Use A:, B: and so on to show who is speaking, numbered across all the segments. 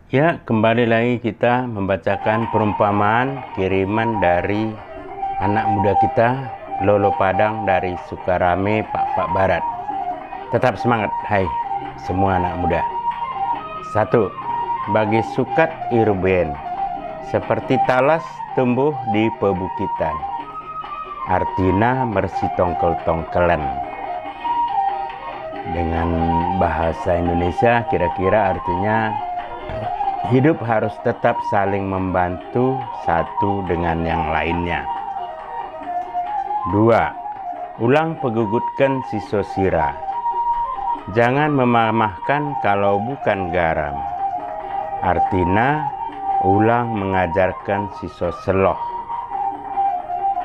A: Ya, kembali lagi kita membacakan perumpamaan kiriman dari anak muda kita, Lolo Padang dari Sukarame, Pak Barat. Tetap semangat, hai semua anak muda. 1. Bagi sukat irben, seperti talas tumbuh di pebukitan. Artina mersi tongkel-tongkelan. Dengan bahasa Indonesia kira-kira artinya hidup harus tetap saling membantu satu dengan yang lainnya. 2. Ulang pegugutkan si sosira. Jangan memamahkan kalau bukan garam. Artina ulang mengajarkan si soseloh.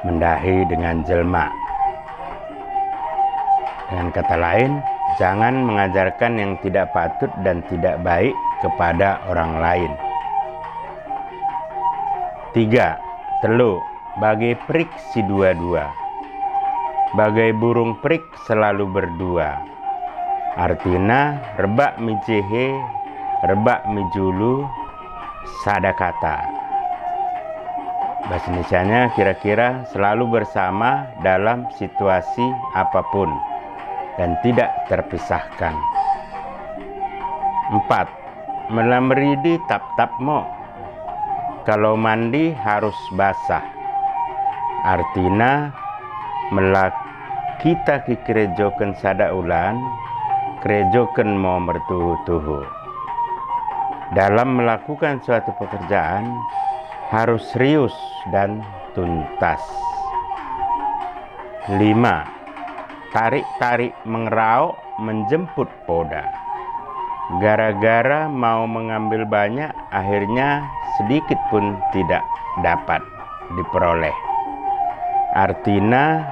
A: Mendahi dengan jelma. Dengan kata lain, jangan mengajarkan yang tidak patut dan tidak baik kepada orang lain. 3. Telu, bagai prik si dua-dua. Bagai burung prik selalu berdua. Artina rebak micehe, rebak mijulu, sadakata. Bahasa Indonesianya kira-kira selalu bersama dalam situasi apapun dan tidak terpisahkan. 4. Melamridi tap-tap mo. Kalau mandi harus basah. Artina melak kita kikerejoken sada ulan, kerejoken mo mertuhu-tuhu. Dalam melakukan suatu pekerjaan harus serius dan tuntas. 5. Tarik-tarik mengerau menjemput poda. Gara-gara mau mengambil banyak, akhirnya sedikit pun tidak dapat diperoleh. Artina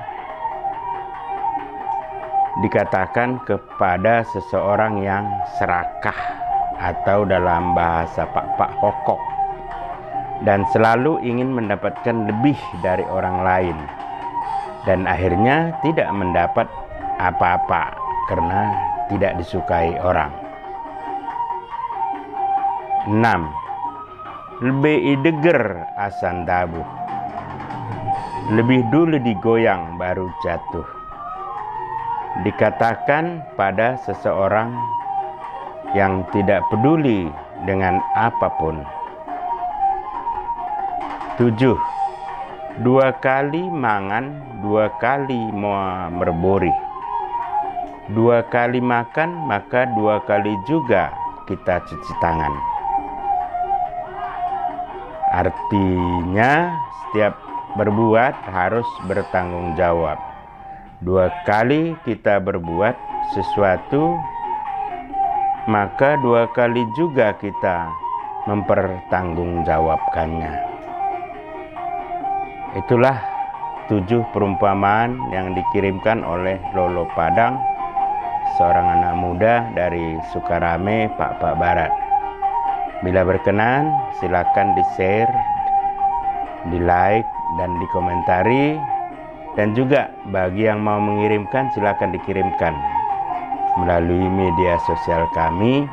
A: dikatakan kepada seseorang yang serakah atau dalam bahasa Pak hokok dan selalu ingin mendapatkan lebih dari orang lain dan akhirnya tidak mendapat apa-apa karena tidak disukai orang. 6. Lebih ideger asan tabuh. Lebih dulu digoyang baru jatuh. Dikatakan pada seseorang yang tidak peduli dengan apapun. 7. 2 kali mangan, 2 kali mau merbori. 2 kali makan, maka 2 kali juga kita cuci tangan. Artinya setiap berbuat harus bertanggung jawab. 2 kali kita berbuat sesuatu, maka 2 kali juga kita mempertanggungjawabkannya. Itulah 7 perumpamaan yang dikirimkan oleh Lolo Padang, seorang anak muda dari Sukarame, Pak Barat. Bila berkenan, silakan di-share, di-like, dan dikomentari. Dan juga bagi yang mau mengirimkan, silakan dikirimkan melalui media sosial kami,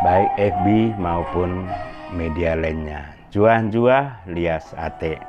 A: baik FB maupun media lainnya. Juah-juah lias ate.